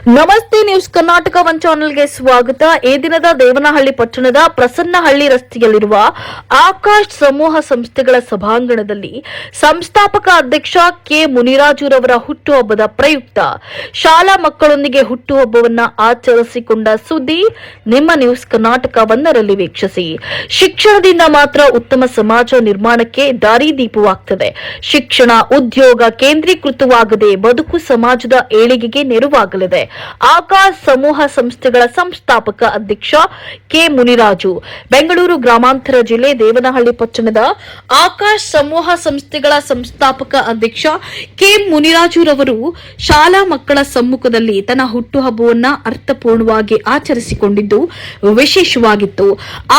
ನಮಸ್ತೆ news Karnataka one ಚಾನೆಲ್ಗೆ ಸ್ವಾಗತ. ಈ ದಿನದ ದೇವನಹಳ್ಳಿ ಪಟ್ಟಣದ ಪ್ರಸನ್ನಹಳ್ಳಿ ರಸ್ತೆಯಲ್ಲಿರುವ ಆಕಾಶ್ ಸಮೂಹ ಸಂಸ್ಥೆಗಳ ಸಭಾಂಗಣದಲ್ಲಿ ಸಂಸ್ಥಾಪಕ ಅಧ್ಯಕ್ಷ ಕೆ ಮುನಿರಾಜುರವರ ಹುಟ್ಟುಹಬ್ಬದ ಪ್ರಯುಕ್ತ ಶಾಲಾ ಮಕ್ಕಳೊಂದಿಗೆ ಹುಟ್ಟುಹಬ್ಬವನ್ನು ಆಚರಿಸಿಕೊಂಡ ಸುದ್ದಿ ನಿಮ್ಮ ನ್ಯೂಸ್ ಕರ್ನಾಟಕ ಒಂದರಲ್ಲಿ ವೀಕ್ಷಿಸಿ. ಶಿಕ್ಷಣದಿಂದ ಮಾತ್ರ ಉತ್ತಮ ಸಮಾಜ ನಿರ್ಮಾಣಕ್ಕೆ ದಾರಿದೀಪವಾಗುತ್ತದೆ. ಶಿಕ್ಷಣ ಉದ್ಯೋಗ ಕೇಂದ್ರೀಕೃತವಾಗದೆ ಬದುಕು ಸಮಾಜದ ಏಳಿಗೆಗೆ ನೆರವಾಗಲಿದೆ. ಆಕಾಶ್ ಸಮೂಹ ಸಂಸ್ಥೆಗಳ ಸಂಸ್ಥಾಪಕ ಅಧ್ಯಕ್ಷ ಕೆ ಮುನಿರಾಜು. ಬೆಂಗಳೂರು ಗ್ರಾಮಾಂತರ ಜಿಲ್ಲೆ ದೇವನಹಳ್ಳಿ ಪಟ್ಟಣದ ಆಕಾಶ್ ಸಮೂಹ ಸಂಸ್ಥೆಗಳ ಸಂಸ್ಥಾಪಕ ಅಧ್ಯಕ್ಷ ಕೆ ಮುನಿರಾಜುರವರು ಶಾಲಾ ಮಕ್ಕಳ ಸಮ್ಮುಖದಲ್ಲಿ ತನ್ನ ಹುಟ್ಟುಹಬ್ಬವನ್ನು ಅರ್ಥಪೂರ್ಣವಾಗಿ ಆಚರಿಸಿಕೊಂಡಿದ್ದು ವಿಶೇಷವಾಗಿತ್ತು.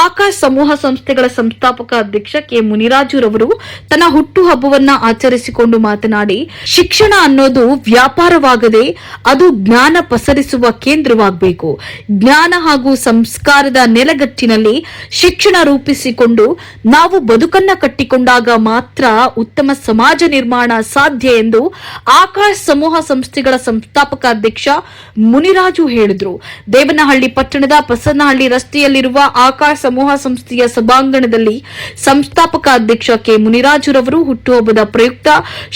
ಆಕಾಶ್ ಸಮೂಹ ಸಂಸ್ಥೆಗಳ ಸಂಸ್ಥಾಪಕ ಅಧ್ಯಕ್ಷ ಕೆ ಮುನಿರಾಜುರವರು ತನ್ನ ಹುಟ್ಟುಹಬ್ಬವನ್ನು ಆಚರಿಸಿಕೊಂಡು ಮಾತನಾಡಿ, ಶಿಕ್ಷಣ ಅನ್ನೋದು ವ್ಯಾಪಾರವಾಗದೆ ಅದು ಜ್ಞಾನ ಪಸರಿಸುವ ಕೇಂದ್ರವಾಗಬೇಕು. ಜ್ಞಾನ ಹಾಗೂ ಸಂಸ್ಕಾರದ ನೆಲಗಟ್ಟಿನಲ್ಲಿ ಶಿಕ್ಷಣ ರೂಪಿಸಿಕೊಂಡು ನಾವು ಬದುಕನ್ನ ಕಟ್ಟಿಕೊಂಡಾಗ ಮಾತ್ರ ಉತ್ತಮ ಸಮಾಜ ನಿರ್ಮಾಣ ಸಾಧ್ಯ ಎಂದು ಆಕಾಶ್ ಸಮೂಹ ಸಂಸ್ಥೆಗಳ ಸಂಸ್ಥಾಪಕ ಅಧ್ಯಕ್ಷ ಮುನಿರಾಜು ಹೇಳಿದರು. ದೇವನಹಳ್ಳಿ ಪಟ್ಟಣದ ಪ್ರಸನ್ನಹಳ್ಳಿ ರಸ್ತೆಯಲ್ಲಿರುವ ಆಕಾಶ್ ಸಮೂಹ ಸಂಸ್ಥೆಯ ಸಭಾಂಗಣದಲ್ಲಿ ಸಂಸ್ಥಾಪಕ ಅಧ್ಯಕ್ಷ ಕೆ ಮುನಿರಾಜುರವರು ಹುಟ್ಟುಹಬ್ಬದ ಪ್ರಯುಕ್ತ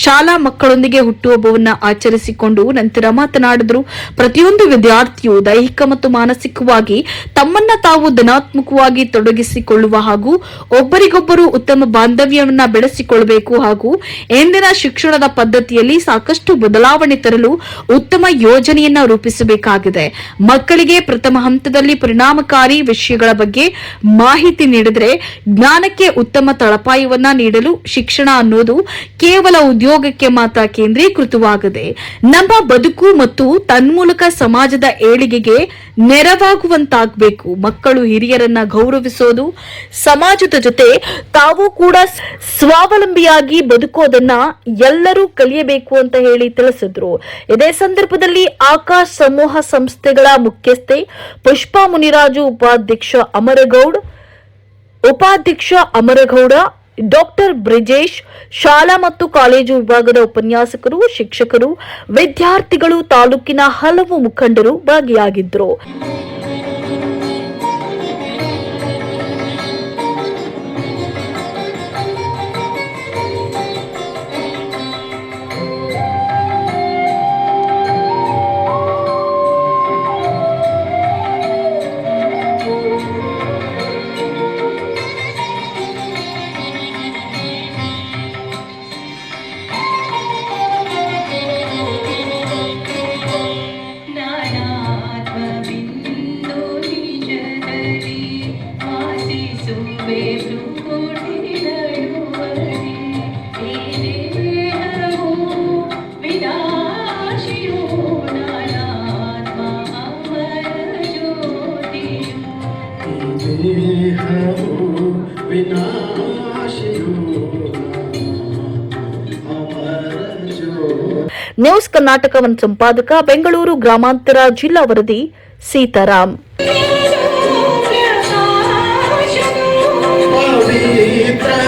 ಶಾಲಾ ಮಕ್ಕಳೊಂದಿಗೆ ಹುಟ್ಟುಹಬ್ಬವನ್ನು ಆಚರಿಸಿಕೊಂಡು ನಂತರ ಮಾತನಾಡಿದರು. ಪ್ರತಿಯೊಂದು ವಿದ್ಯಾರ್ಥಿಯು ದೈಹಿಕ ಮತ್ತು ಮಾನಸಿಕವಾಗಿ ತಮ್ಮನ್ನ ತಾವು ಧನಾತ್ಮಕವಾಗಿ ತೊಡಗಿಸಿಕೊಳ್ಳುವ ಹಾಗೂ ಒಬ್ಬರಿಗೊಬ್ಬರು ಉತ್ತಮ ಬಾಂಧವ್ಯವನ್ನ ಬೆಳೆಸಿಕೊಳ್ಳಬೇಕು ಹಾಗೂ ಇಂದಿನ ಶಿಕ್ಷಣದ ಪದ್ಧತಿಯಲ್ಲಿ ಸಾಕಷ್ಟು ಬದಲಾವಣೆ ತರಲು ಉತ್ತಮ ಯೋಜನೆಯನ್ನ ರೂಪಿಸಬೇಕಾಗಿದೆ. ಮಕ್ಕಳಿಗೆ ಪ್ರಥಮ ಹಂತದಲ್ಲಿ ಪರಿಣಾಮಕಾರಿ ವಿಷಯಗಳ ಬಗ್ಗೆ ಮಾಹಿತಿ ನೀಡಿದರೆ ಜ್ಞಾನಕ್ಕೆ ಉತ್ತಮ ತಳಪಾಯವನ್ನ ನೀಡಲು ಶಿಕ್ಷಣ ಅನ್ನೋದು ಕೇವಲ ಉದ್ಯೋಗಕ್ಕೆ ಮಾತ್ರ ಕೇಂದ್ರೀಕೃತವಾಗದೆ ನಮ್ಮ ಬದುಕು ಮತ್ತು ತನ್ಮೂಲಕ ಸಮಾಜದ ಏಳಿಗೆಗೆ ನೆರವಾಗುವಂತಾಗಬೇಕು. ಮಕ್ಕಳು ಹಿರಿಯರನ್ನ ಗೌರವಿಸೋದು, ಸಮಾಜದ ಜೊತೆ ತಾವು ಕೂಡ ಸ್ವಾವಲಂಬಿಯಾಗಿ ಬದುಕೋದನ್ನ ಎಲ್ಲರೂ ಕಲಿಯಬೇಕು ಅಂತ ಹೇಳಿ ತಿಳಿಸಿದ್ರು. ಇದೇ ಸಂದರ್ಭದಲ್ಲಿ ಆಕಾಶ್ ಸಮೂಹ ಸಂಸ್ಥೆಗಳ ಮುಖ್ಯಸ್ಥೆ ಪುಷ್ಪಾ ಮುನಿರಾಜು, ಉಪಾಧ್ಯಕ್ಷ ಅಮರಗೌಡ, ಡಾಕ್ಟರ್ ಬ್ರಿಜೇಶ್, ಶಾಲಾ ಮತ್ತು ಕಾಲೇಜು ವಿಭಾಗದ ಉಪನ್ಯಾಸಕರು, ಶಿಕ್ಷಕರು, ವಿದ್ಯಾರ್ಥಿಗಳು, ತಾಲೂಕಿನ ಹಲವು ಮುಖಂಡರು ಭಾಗಿಯಾಗಿದ್ದರು. ನ್ಯೂಸ್ ಕರ್ನಾಟಕ ಒನ್ ಸಂಪಾದಕ, ಬೆಂಗಳೂರು ಗ್ರಾಮಾಂತರ ಜಿಲ್ಲಾ ವರದಿ ಸೀತಾರಾಮ್. ಪವಿತ್ರ